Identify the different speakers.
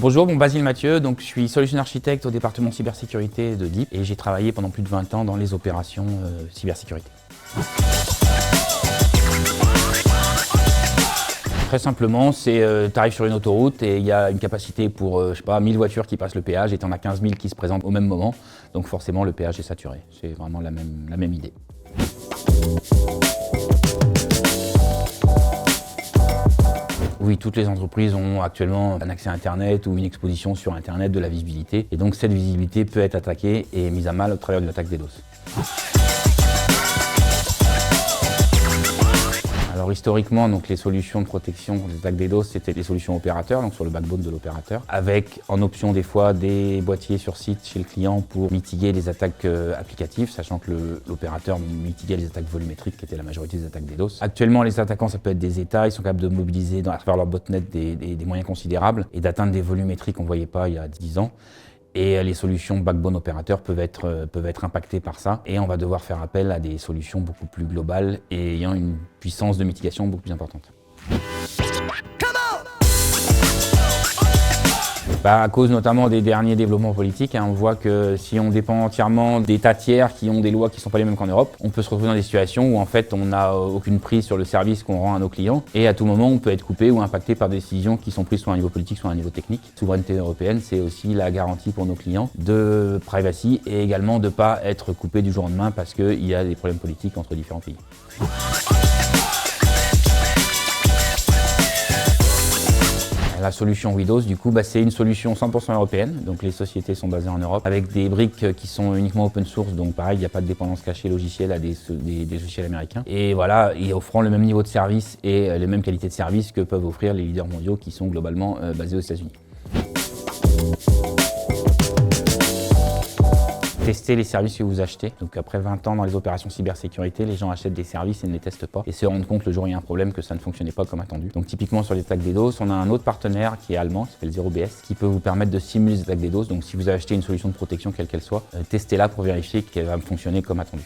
Speaker 1: Bonjour, Basile Mathieu, je suis solution architecte au département cybersécurité de DIP et j'ai travaillé pendant plus de 20 ans dans les opérations cybersécurité. Très simplement, tu arrives sur une autoroute et il y a une capacité pour, 1000 voitures qui passent le péage et tu en as 15 000 qui se présentent au même moment. Donc forcément, le péage est saturé. C'est vraiment la même idée. Oui, toutes les entreprises ont actuellement un accès à Internet ou une exposition sur Internet, de la visibilité. Et donc cette visibilité peut être attaquée et mise à mal au travers de l'attaque DDoS. Alors historiquement, les solutions de protection des attaques DDoS, c'était des solutions opérateurs, donc sur le backbone de l'opérateur, avec en option des fois des boîtiers sur site chez le client pour mitiguer les attaques applicatives, sachant que l'opérateur mitiguait les attaques volumétriques, qui étaient la majorité des attaques DDoS. Actuellement, les attaquants, ça peut être des États, ils sont capables de mobiliser à travers leur botnet des moyens considérables et d'atteindre des volumétries qu'on ne voyait pas il y a 10 ans. Et les solutions backbone opérateurs peuvent être impactées par ça. Et on va devoir faire appel à des solutions beaucoup plus globales et ayant une puissance de mitigation beaucoup plus importante. À cause notamment des derniers développements politiques, on voit que si on dépend entièrement d'États tiers qui ont des lois qui ne sont pas les mêmes qu'en Europe, on peut se retrouver dans des situations où en fait on n'a aucune prise sur le service qu'on rend à nos clients et à tout moment on peut être coupé ou impacté par des décisions qui sont prises soit à un niveau politique, soit à un niveau technique. La souveraineté européenne, c'est aussi la garantie pour nos clients de privacy et également de ne pas être coupé du jour au lendemain parce qu'il y a des problèmes politiques entre différents pays. La solution Widos, du coup, c'est une solution 100% européenne, donc les sociétés sont basées en Europe, avec des briques qui sont uniquement open source, donc pareil, il n'y a pas de dépendance cachée logicielle à des logiciels américains. Et voilà, et offrant le même niveau de service et les mêmes qualités de service que peuvent offrir les leaders mondiaux qui sont globalement basés aux États-Unis. Tester les services que vous achetez. Donc après 20 ans dans les opérations cybersécurité, les gens achètent des services et ne les testent pas et se rendent compte le jour où il y a un problème que ça ne fonctionnait pas comme attendu. Donc typiquement sur les attaques DDoS, on a un autre partenaire qui est allemand, qui s'appelle ZeroBS, qui peut vous permettre de simuler les attaques DDoS. Donc si vous avez acheté une solution de protection quelle qu'elle soit, testez-la pour vérifier qu'elle va fonctionner comme attendu.